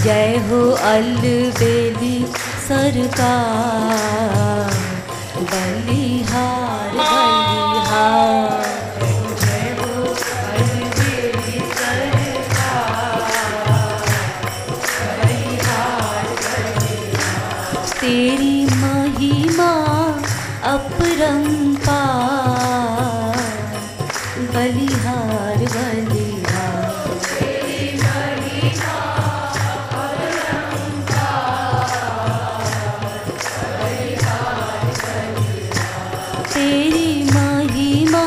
जय हो अलबेली सरकार, बलिहार बलिहार। जय हो अलबेली सरकार, बलिहार बलिहार। तेरी महिमा अपरंपार, बलिहार बलिहार। तेरी महिमा तेरी महिमा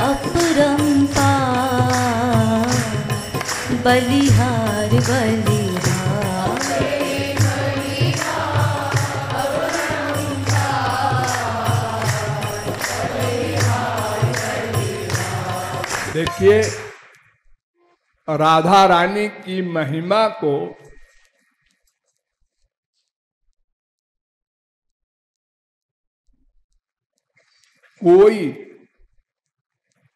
अपरंपार, बलिहार बलिहार। देखिए, राधा रानी की महिमा को कोई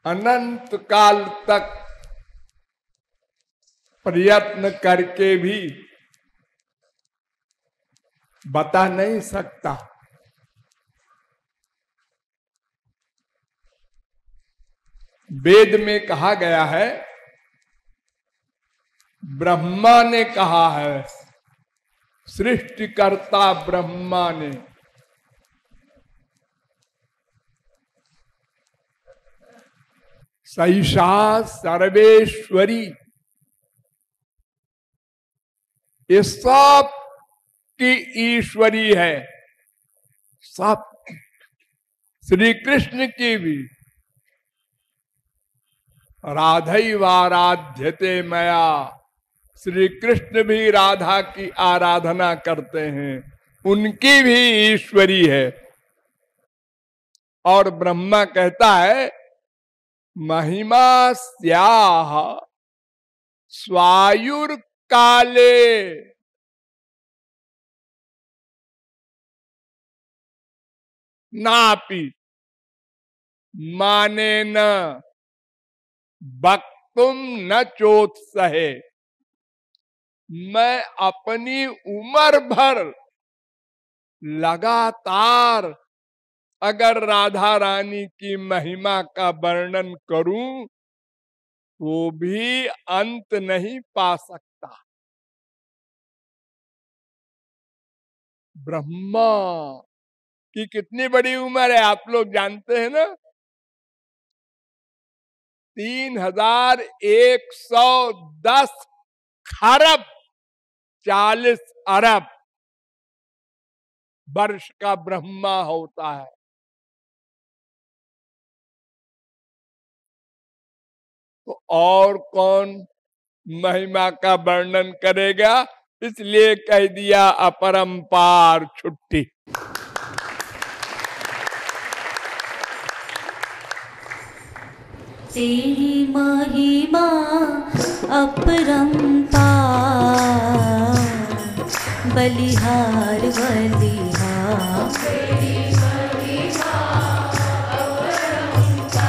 अनंत काल तक प्रयत्न करके भी बता नहीं सकता। वेद में कहा गया है, ब्रह्मा ने कहा है, सृष्टिकर्ता ब्रह्मा ने, सैषा सर्वेश्वरी, ये सब की ईश्वरी है, सब। श्री कृष्ण की भी राधैवाराध्यते मया, श्री कृष्ण भी राधा की आराधना करते हैं, उनकी भी ईश्वरी है। और ब्रह्मा कहता है, महिमा स्याह स्वायुर काले, नापि माने न वक्तुम न चोत्सहे। मैं अपनी उम्र भर लगातार अगर राधा रानी की महिमा का वर्णन करूं तो भी अंत नहीं पा सकता। ब्रह्मा की कितनी बड़ी उम्र है आप लोग जानते हैं ना? 3110 खरब 40 अरब वर्ष का ब्रह्मा होता है। तो और कौन महिमा का वर्णन करेगा? इसलिए कह दिया अपरंपार छुट्टी। तेरी महिमा अपरंपार, बलिहार बलिहार। तेरी महिमा अपरंपार,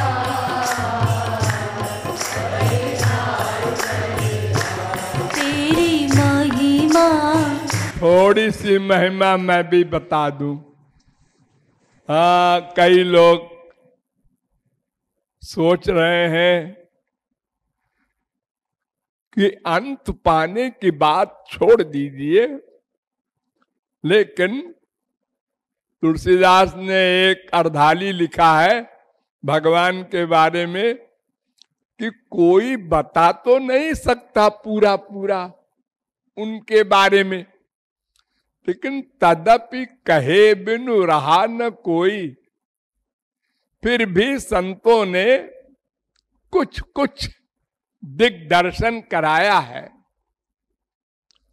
बलिहार बलिहार। तेरी महिमा। थोड़ी सी महिमा मैं भी बता दूं। हाँ, कई लोग सोच रहे हैं कि अंत पाने की बात छोड़ दीजिए, लेकिन तुलसीदास ने एक अर्धाली लिखा है भगवान के बारे में कि कोई बता तो नहीं सकता पूरा पूरा उनके बारे में, लेकिन तदपि कहे बिनु रहा न कोई। फिर भी संतों ने कुछ कुछ दिग्दर्शन कराया है,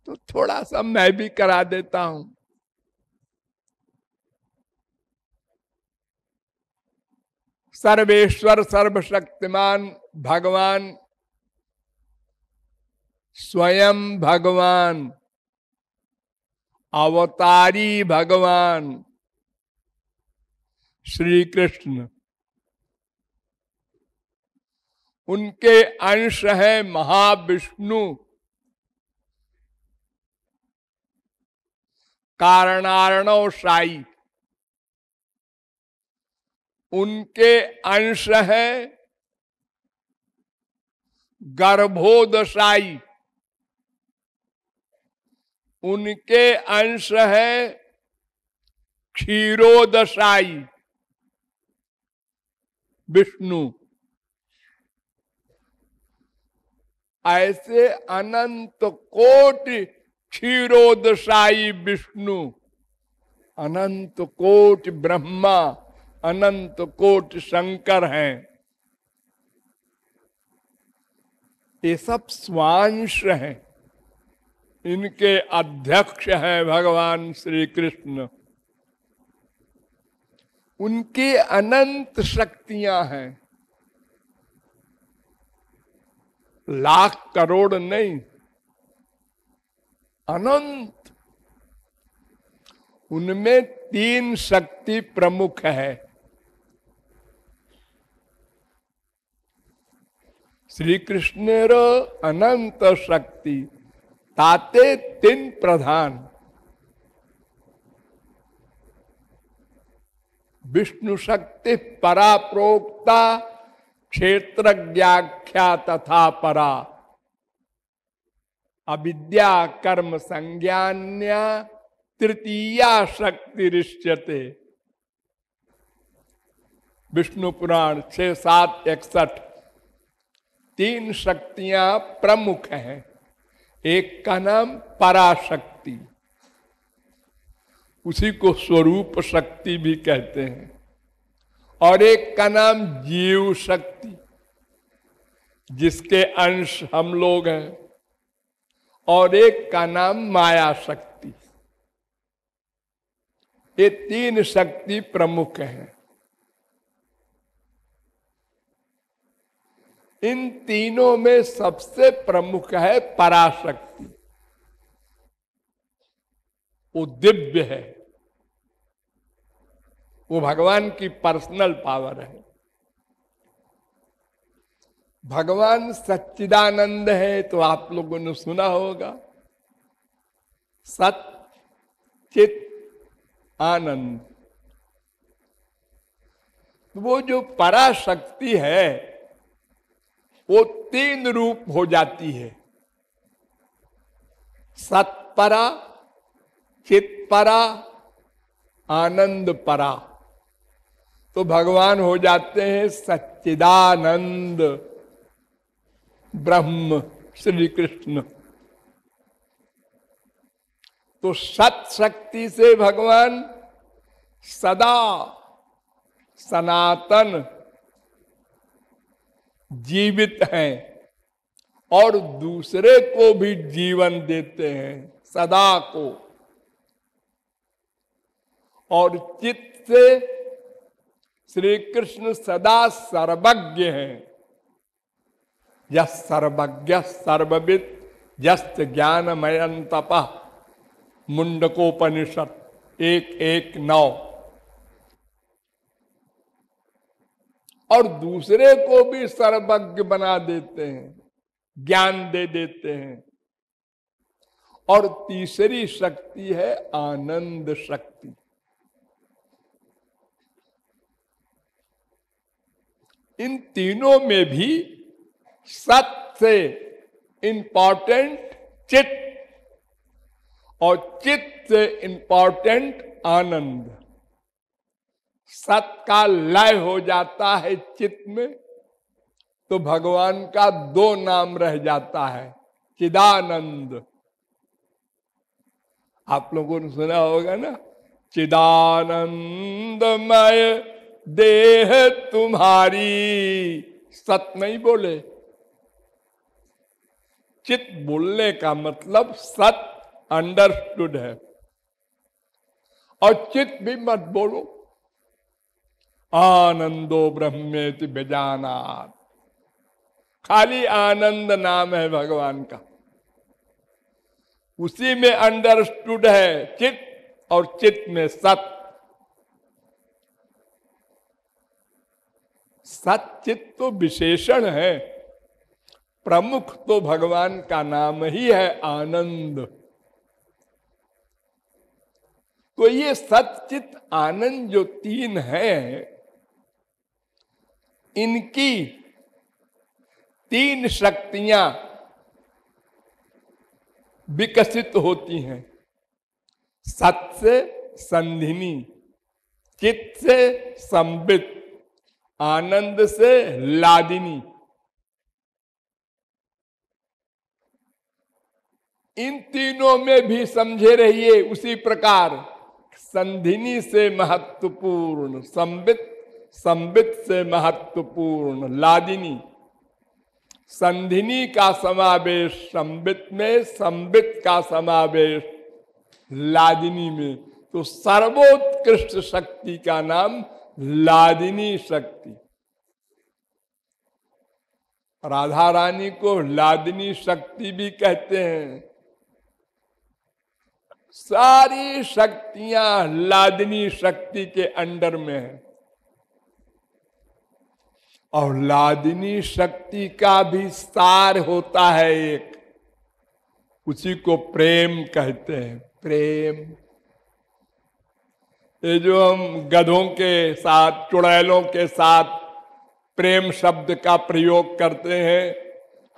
तो थोड़ा सा मैं भी करा देता हूं। सर्वेश्वर सर्वशक्तिमान भगवान, स्वयं भगवान, अवतारी भगवान श्री कृष्ण, उनके अंश है महाविष्णु, कारणार्णव साई, उनके अंश है गर्भोदशाई, उनके अंश है क्षीरोदशाई विष्णु। ऐसे अनंत कोटि क्षीरोदशाई विष्णु, अनंत कोटि ब्रह्मा, अनंत कोटि शंकर हैं। ये सब स्वांश हैं, इनके अध्यक्ष हैं भगवान श्री कृष्ण। उनकी अनंत शक्तियां हैं, लाख करोड़ नहीं, अनंत। उनमें 3 शक्ति प्रमुख है। श्री कृष्णेर अनंत शक्ति ताते 3 प्रधान। विष्णु शक्ति परा प्रोक्ता क्षेत्रज्ञाख्या तथा परा, अविद्या कर्म संज्ञान्या तृतीया शक्ति रिष्यते। विष्णु पुराण 6-7-61। 3 शक्तियां प्रमुख हैं। एक का नाम पराशक्ति, उसी को स्वरूप शक्ति भी कहते हैं, और एक का नाम जीव शक्ति, जिसके अंश हम लोग हैं, और एक का नाम माया शक्ति। ये 3 शक्ति प्रमुख हैं। इन तीनों में सबसे प्रमुख है पराशक्ति। वो दिव्य है, वो भगवान की पर्सनल पावर है। भगवान सच्चिदानंद है तो आप लोगों ने सुना होगा, सत चित आनंद। वो जो पराशक्ति है वो 3 रूप हो जाती है, सत्परा, चित्परा, आनंद परा। तो भगवान हो जाते हैं सच्चिदानंद ब्रह्म श्री कृष्ण। तो सत शक्ति से भगवान सदा सनातन जीवित हैं और दूसरे को भी जीवन देते हैं, सदा को। और चित्त से श्री कृष्ण सदा सर्वज्ञ हैं। यस सर्वज्ञ सर्वविद यस्त ज्ञानमयं तपः, मुंडकोपनिषद 1:1-9। और दूसरे को भी सर्वज्ञ बना देते हैं, ज्ञान दे देते हैं। और तीसरी शक्ति है आनंद शक्ति। इन तीनों में भी सत से इंपॉर्टेंट चित्त और चित्त से इंपॉर्टेंट आनंद। सत का लय हो जाता है चित्त में तो भगवान का 2 नाम रह जाता है, चिदानंद। आप लोगों ने सुना होगा ना, चिदानंदमय देह तुम्हारी। सत नहीं बोले, चित बोलने का मतलब सत अंडरस्टूड है। और चित भी मत बोलो, आनंदो ब्रह्मेति बेजानात। खाली आनंद नाम है भगवान का, उसी में अंडरस्टूड है चित, और चित में सत। सचित तो विशेषण है, प्रमुख तो भगवान का नाम ही है आनंद। तो ये सच्चित आनंद जो तीन हैं, इनकी तीन शक्तियां विकसित होती हैं। सत से संधिनी, चित्त से संबित, आनंद से लादिनी। इन तीनों में भी समझे रहिए उसी प्रकार, संधिनी से महत्वपूर्ण संबित, संबित से महत्वपूर्ण लादिनी, संधिनी का समावेश संबित में, संबित का समावेश लादिनी में। तो सर्वोत्कृष्ट शक्ति का नाम लादिनी शक्ति। राधा रानी को लादिनी शक्ति भी कहते हैं। सारी शक्तियां लादिनी शक्ति के अंडर में है। और लादिनी शक्ति का भी सार होता है एक, उसी को प्रेम कहते हैं। प्रेम, ये जो हम गधों के साथ, चुड़ैलों के साथ प्रेम शब्द का प्रयोग करते हैं,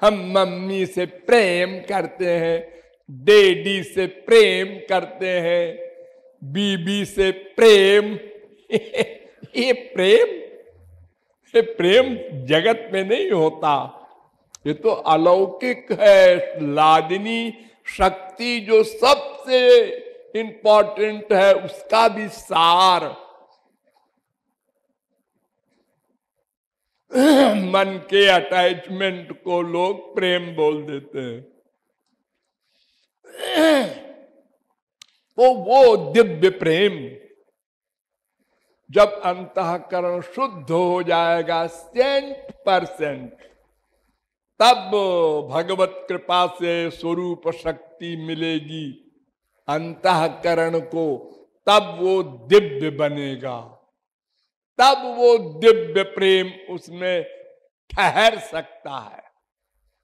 हम मम्मी से प्रेम करते हैं, डैडी से प्रेम करते हैं, बीबी से प्रेम। ये प्रेम जगत में नहीं होता, ये तो अलौकिक है। लादिनी शक्ति जो सबसे इंपॉर्टेंट है, उसका भी सार मन के अटैचमेंट को लोग प्रेम बोल देते हैं। तो वो दिव्य प्रेम जब अंतःकरण शुद्ध हो जाएगा 100%, तब भगवत कृपा से स्वरूप शक्ति मिलेगी अंतःकरण को, तब वो दिव्य बनेगा, तब वो दिव्य प्रेम उसमें ठहर सकता है।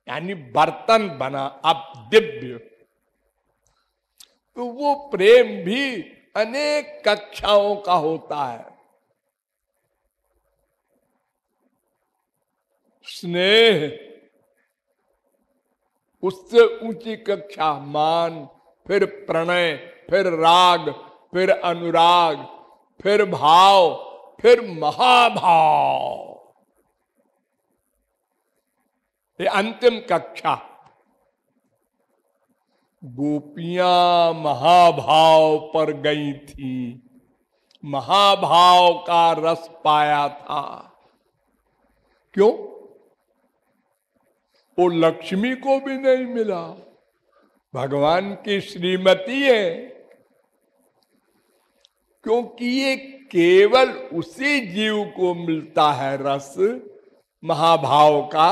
यानी बर्तन बना अब दिव्य। तो वो प्रेम भी अनेक कक्षाओं का होता है। स्नेह, उससे ऊंची कक्षा मान, फिर प्रणय, फिर राग, फिर अनुराग, फिर भाव, फिर महाभाव। ये अंतिम कक्षा। गोपियां महाभाव पर गई थी, महाभाव का रस पाया था। क्यों? वो लक्ष्मी को भी नहीं मिला, भगवान की श्रीमती है। क्योंकि ये केवल उसी जीव को मिलता है रस महाभाव का,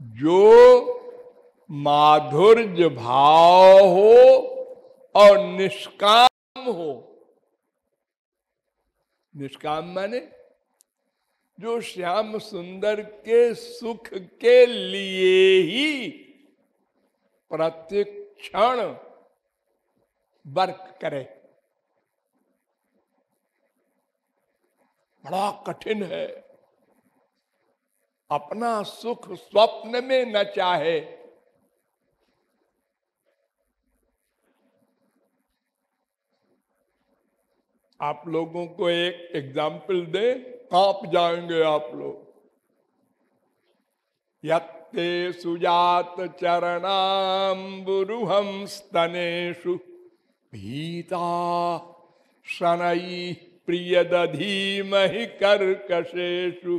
जो माधुर्य भाव हो और निष्काम हो। निष्काम माने जो श्याम सुंदर के सुख के लिए ही प्रतिक्षण वर्क करे। बड़ा कठिन है, अपना सुख स्वप्न में न चाहे। आप लोगों को एक एग्जाम्पल दे, कांप जाएंगे आप लोग। यत्ते सुजात चरणाम्बुरुहं स्तनेषु भीता शनैः प्रियदधीमहि कर्कशेषु।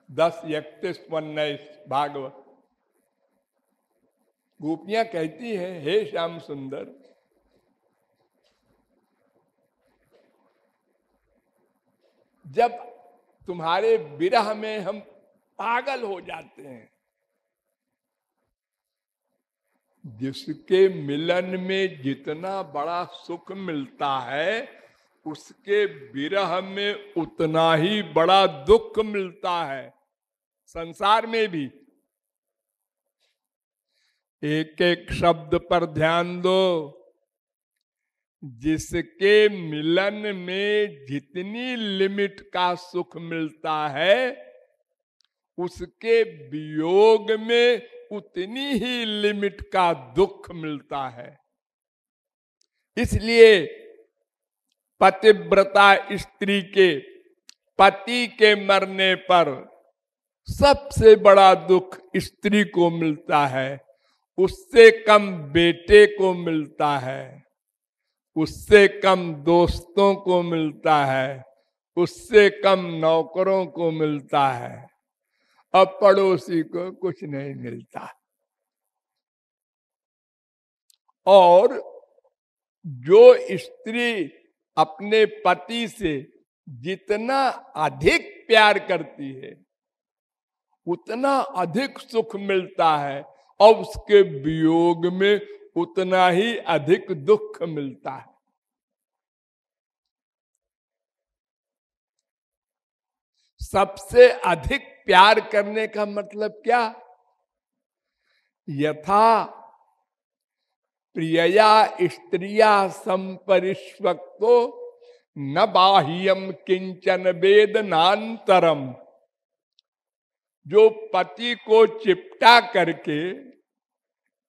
10:31-19 भागवत। गोपियां कहती हैं, हे श्याम सुंदर, जब तुम्हारे विरह में हम पागल हो जाते हैं, जिसके मिलन में जितना बड़ा सुख मिलता है, उसके विरह में उतना ही बड़ा दुख मिलता है। संसार में भी एक एक शब्द पर ध्यान दो। जिसके मिलन में जितनी लिमिट का सुख मिलता है, उसके वियोग में उतनी ही लिमिट का दुख मिलता है। इसलिए पतिव्रता स्त्री के पति के मरने पर सबसे बड़ा दुख स्त्री को मिलता है, उससे कम बेटे को मिलता है, उससे कम दोस्तों को मिलता है, उससे कम नौकरों को मिलता है, अब पड़ोसी को कुछ नहीं मिलता। और जो स्त्री अपने पति से जितना अधिक प्यार करती है, उतना अधिक सुख मिलता है, और उसके वियोग में उतना ही अधिक दुख मिलता है। सबसे अधिक प्यार करने का मतलब क्या? यथा प्रियया स्त्रिया संपरिष्वक्तो न बाह्यम किंचन वेदनांतरम। जो पति को चिपटा करके,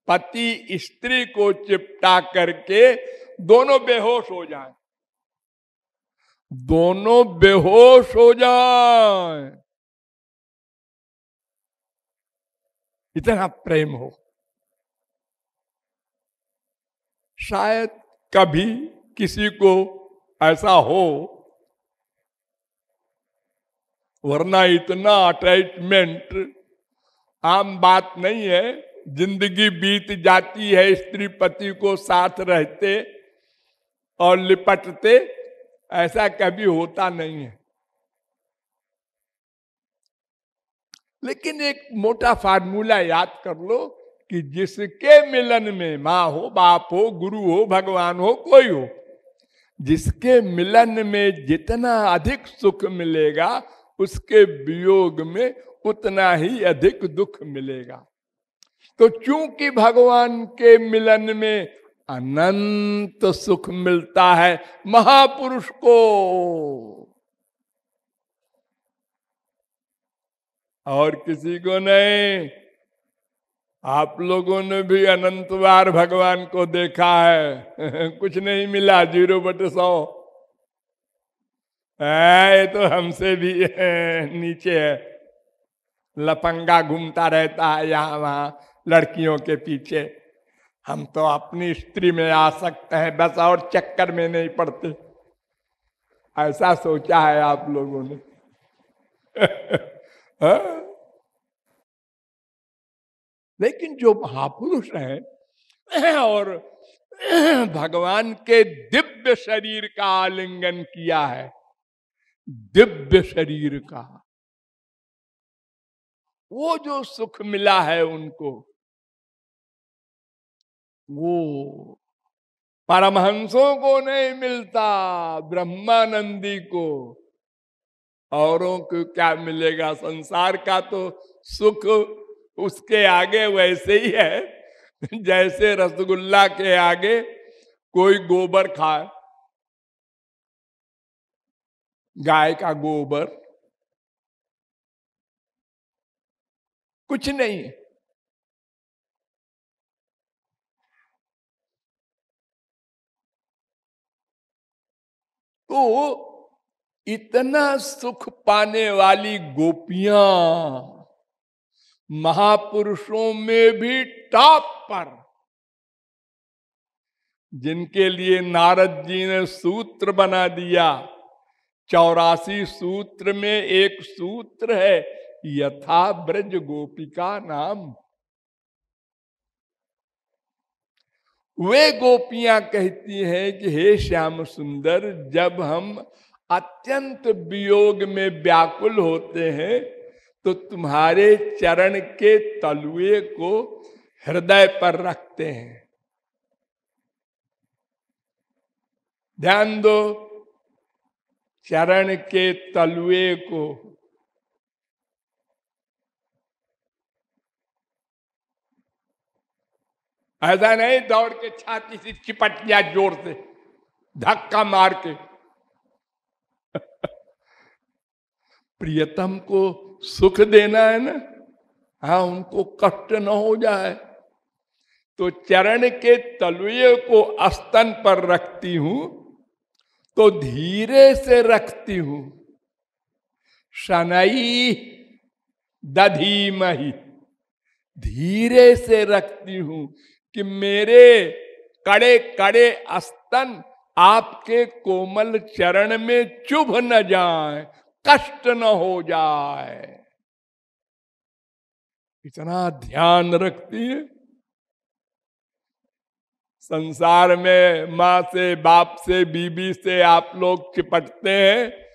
पति स्त्री को चिपटा करके दोनों बेहोश हो जाएं, दोनों बेहोश हो जाएं, इतना प्रेम हो। शायद कभी किसी को ऐसा हो, वरना इतना अटैचमेंट आम बात नहीं है। जिंदगी बीत जाती है स्त्री पति को साथ रहते और लिपटते, ऐसा कभी होता नहीं है। लेकिन एक मोटा फार्मूला याद कर लो कि जिसके मिलन में माँ हो, बाप हो, गुरु हो, भगवान हो, कोई हो, जिसके मिलन में जितना अधिक सुख मिलेगा, उसके वियोग में उतना ही अधिक दुख मिलेगा। तो चूंकि भगवान के मिलन में अनंत सुख मिलता है महापुरुष को, और किसी को नहीं। आप लोगों ने भी अनंत बार भगवान को देखा है कुछ नहीं मिला, 0/100। ये तो हमसे भी नीचे है, लफंगा घूमता रहता है यहाँ वहां लड़कियों के पीछे। हम तो अपनी स्त्री में आ सकते हैं बस, और चक्कर में नहीं पड़ते। ऐसा सोचा है आप लोगों ने लेकिन जो महापुरुष हैं और भगवान के दिव्य शरीर का आलिंगन किया है, दिव्य शरीर का, वो जो सुख मिला है उनको, वो परमहंसों को नहीं मिलता, ब्रह्मानंदी को। औरों को क्या मिलेगा? संसार का तो सुख उसके आगे वैसे ही है जैसे रसगुल्ला के आगे कोई गोबर खाए, गाय का गोबर, कुछ नहीं है। तो इतना सुख पाने वाली गोपियां महापुरुषों में भी टॉप पर, जिनके लिए नारद जी ने सूत्र बना दिया। 84 सूत्र में एक सूत्र है, यथा ब्रज गोपिका नाम। वे गोपियां कहती हैं कि हे श्याम सुंदर, जब हम अत्यंत वियोग में व्याकुल होते हैं तो तुम्हारे चरण के तलुए को हृदय पर रखते हैं। ध्यान दो, चरण के तलुए को। ऐसा नहीं दौड़ के छाती से चिपट गया जोर से, धक्का मार के। प्रियतम को सुख देना है ना, हाँ, उनको कष्ट न हो जाए, तो चरण के तलुए को स्तन पर रखती हूं, तो धीरे से रखती हूं। शनई दधीमहि, धीरे से रखती हूं कि मेरे कड़े कड़े स्तन आपके कोमल चरण में चुभ न जाए, कष्ट न हो जाए। इतना ध्यान रखती है। संसार में माँ से, बाप से, बीबी से आप लोग चिपटते हैं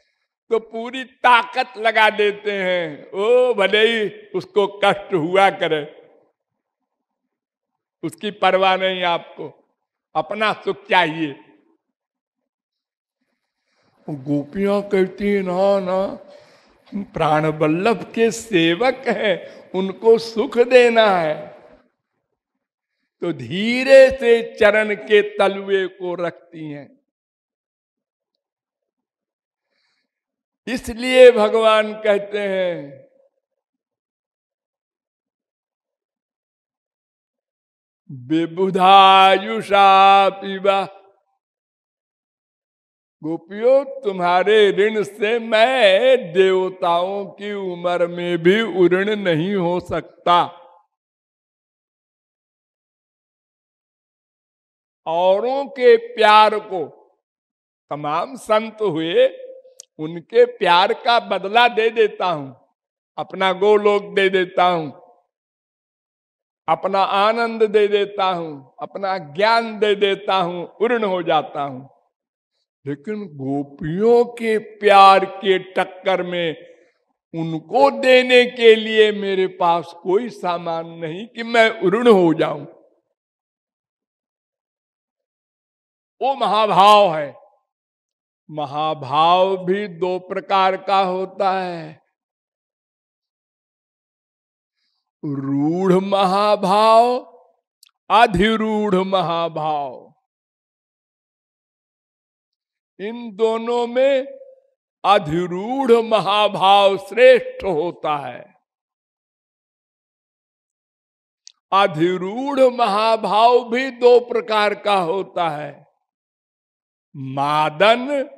तो पूरी ताकत लगा देते हैं, ओ भले ही उसको कष्ट हुआ करे, उसकी परवाह नहीं, आपको अपना सुख चाहिए। गोपियां कहती है ना ना, हम प्राण वल्लभ के सेवक हैं, उनको सुख देना है, तो धीरे से चरण के तलवे को रखती हैं। इसलिए भगवान कहते हैं विबुधायुषा पीवा, गोपियों तुम्हारे ऋण से मैं देवताओं की उम्र में भी उऋण नहीं हो सकता। औरों के प्यार को, तमाम संत हुए, उनके प्यार का बदला दे देता हूं, अपना गोलोक दे देता हूं, अपना आनंद दे देता हूं, अपना ज्ञान दे देता हूं, उऋण हो जाता हूं। लेकिन गोपियों के प्यार के टक्कर में उनको देने के लिए मेरे पास कोई सामान नहीं कि मैं उऋण हो जाऊं। वो महाभाव है। महाभाव भी दो प्रकार का होता है, रूढ़ महाभाव, अधिरूढ़ महाभाव। इन दोनों में अधिरूढ़ महाभाव श्रेष्ठ होता है। अधिरूढ़ महाभाव भी दो प्रकार का होता है, मादन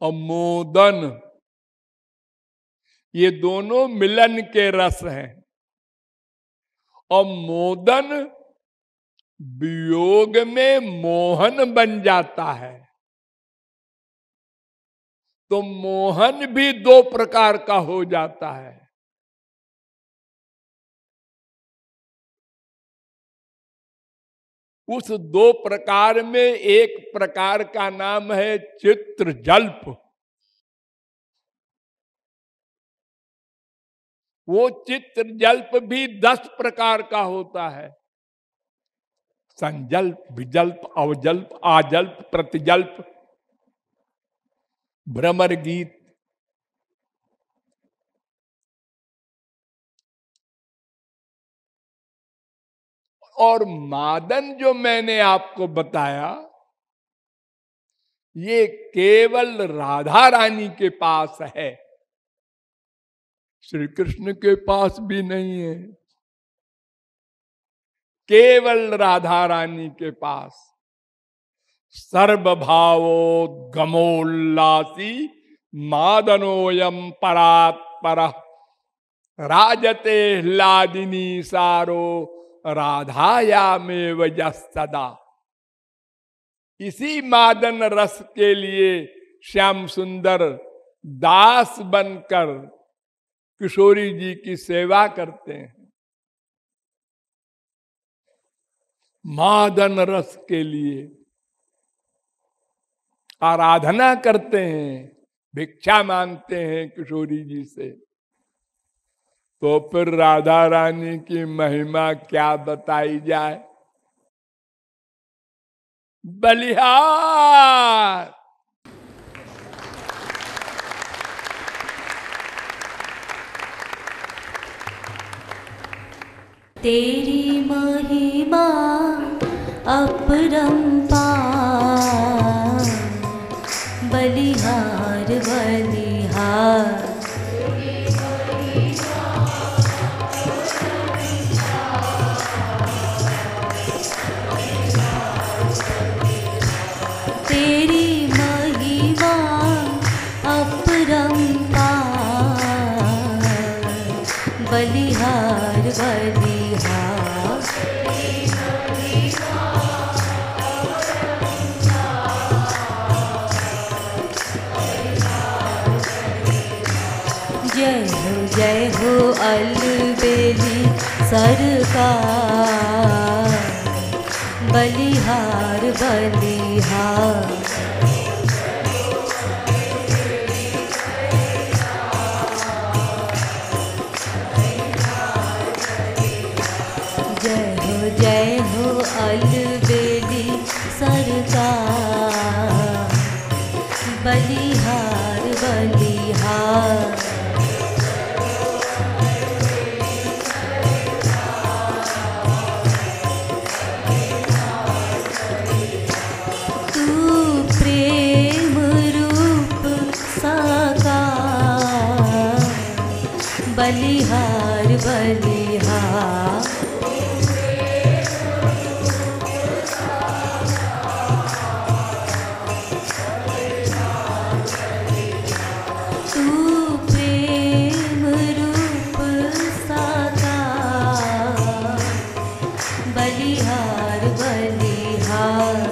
और मोदन। ये दोनों मिलन के रस हैं। और मोदन वियोग में मोहन बन जाता है। तो मोहन भी दो प्रकार का हो जाता है। उस दो प्रकार में एक प्रकार का नाम है चित्रजल्प। वो चित्रजल्प भी 10 प्रकार का होता है, संजल्प, विजल्प, अवजल्प, आजल्प, प्रतिजल्प, भ्रमर गीत। और मादन जो मैंने आपको बताया, ये केवल राधा रानी के पास है, श्री कृष्ण के पास भी नहीं है, केवल राधा रानी के पास। सर्वभावोद्गमोल्लासी मादनोयम परात्पर, राजते ह्लादिनी सारो राधायामेव सदा। इसी मादन रस के लिए श्याम सुंदर दास बनकर किशोरी जी की सेवा करते हैं, मादन रस के लिए आराधना करते हैं, भिक्षा मांगते हैं किशोरी जी से। तो फिर राधा रानी की महिमा क्या बताई जाए। बलिहार तेरी महिमा अपरंपार बलिहार बलिहार तेरी महिमा अपरंपार बलिहार बलिहार जय हो अलबेली सरकार बलिहार बलिहार जय हो अलबेली सरकार बलिहार बलिहार बलिहार बलिहार तू प्रेम रूप साकार बलिहार बलिहार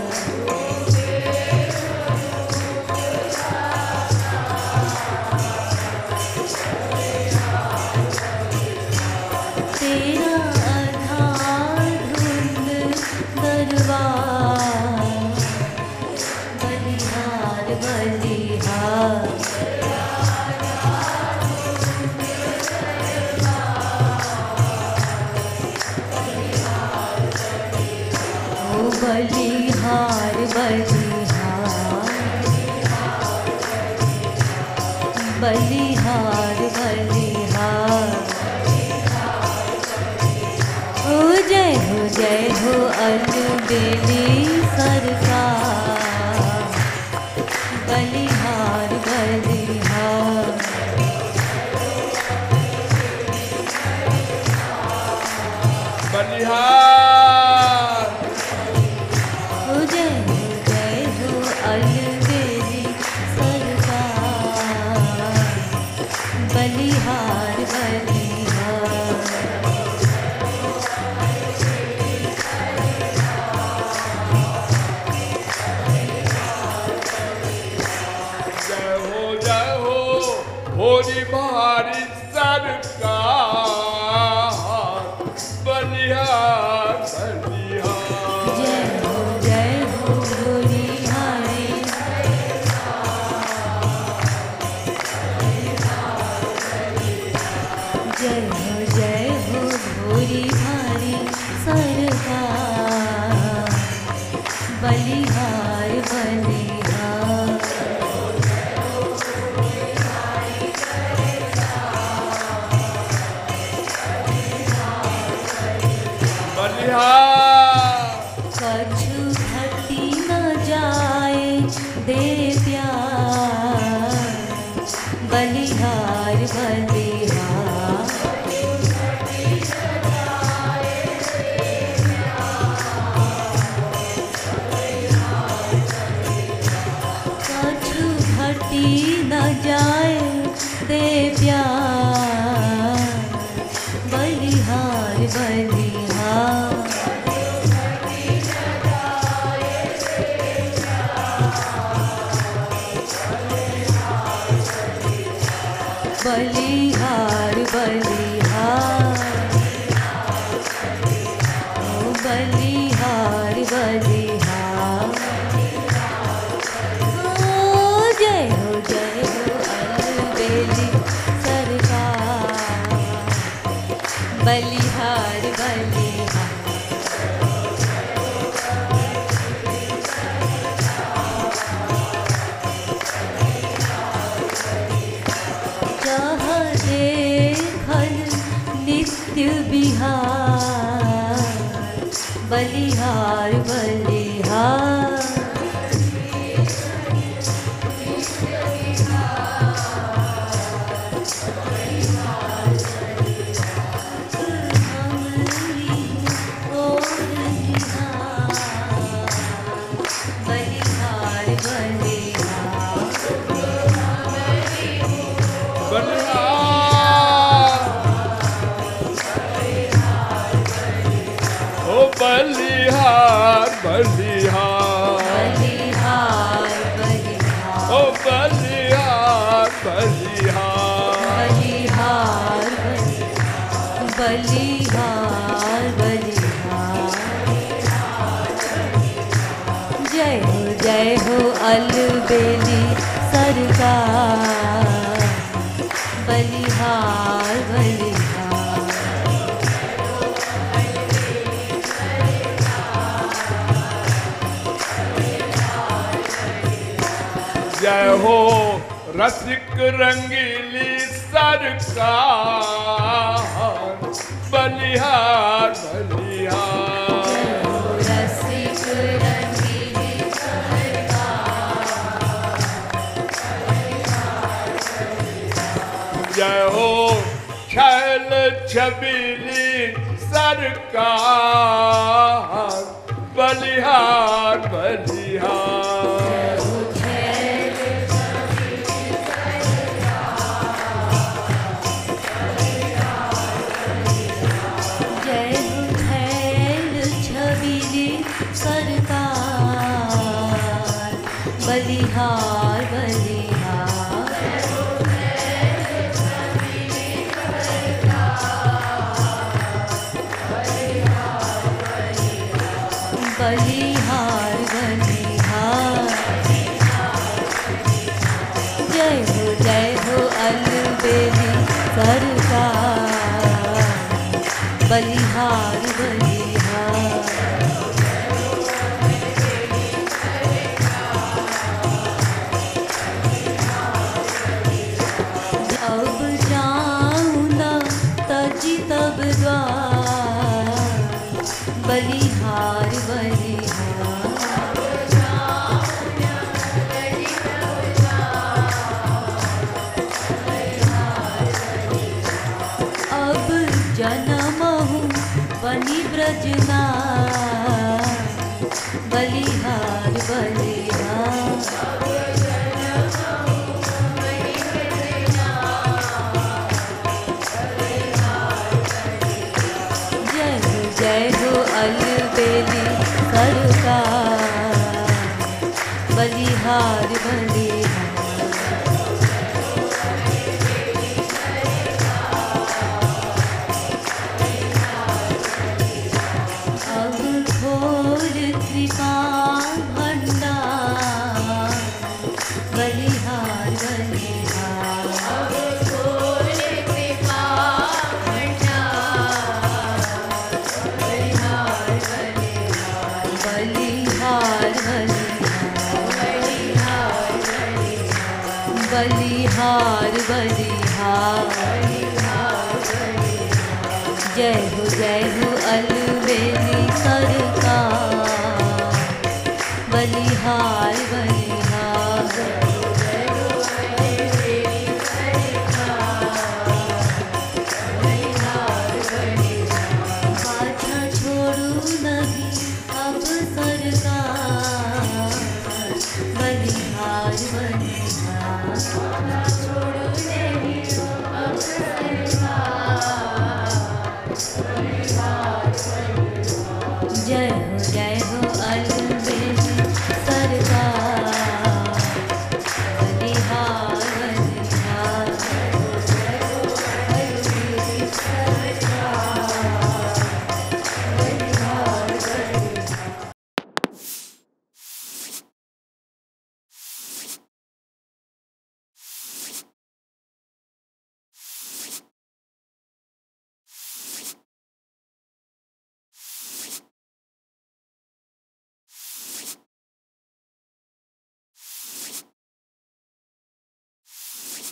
तेरा अधाधुंध दरबार बलिहार बलिहार ओ बलिहार बलिहार बलिहार बलिहार ओ जय हो अलबेली सरकार बलिहार बलिहार बलिहार ओ जय हो अलबेली सरकार बलिहार बलिहार होरी भारी सरकार बलिहार बलिहार जय हो होरी भारी जय हो होरी भारी सरकार बलिहार बलिहार कछु घटी न जाए दे प्यार बलिहार बलिहार कछु घटी न जाए दे प्यार बलिहार बलिहार बलिहार बलिहार ओ बलिहार बलिहार ओ जय हो अलबेली सरकार बलिहार बलिहार नित्य बिहार बलिहार बलिहार जय हो अलबेली सरकार, बलिहार बलिहार। जय हो रसिक रंगीली सरकार, बलिहार बलिहार। रसिक रंगीली जय हो छैल छबीली सरकार, बलिहार बलिहार। सरकार, बलिहार बलिहार। बलिहार बलिहार। जय हो अलबेली सरकार, बलिहार बलिहार। अब जाऊं ना तजी तब द्वार, बलिहार बलिहार। अब जन्म हूँ बनी ब्रजनार, बलिहार बलिहार। जय हो अलबेली सरकार, बलिहार बलिहार। अब घोर कृपा भंडार, बलिहार बलिहार। बलिहार बलिहार। जय हो अलबेली सरकार, बलिहार बलिहार।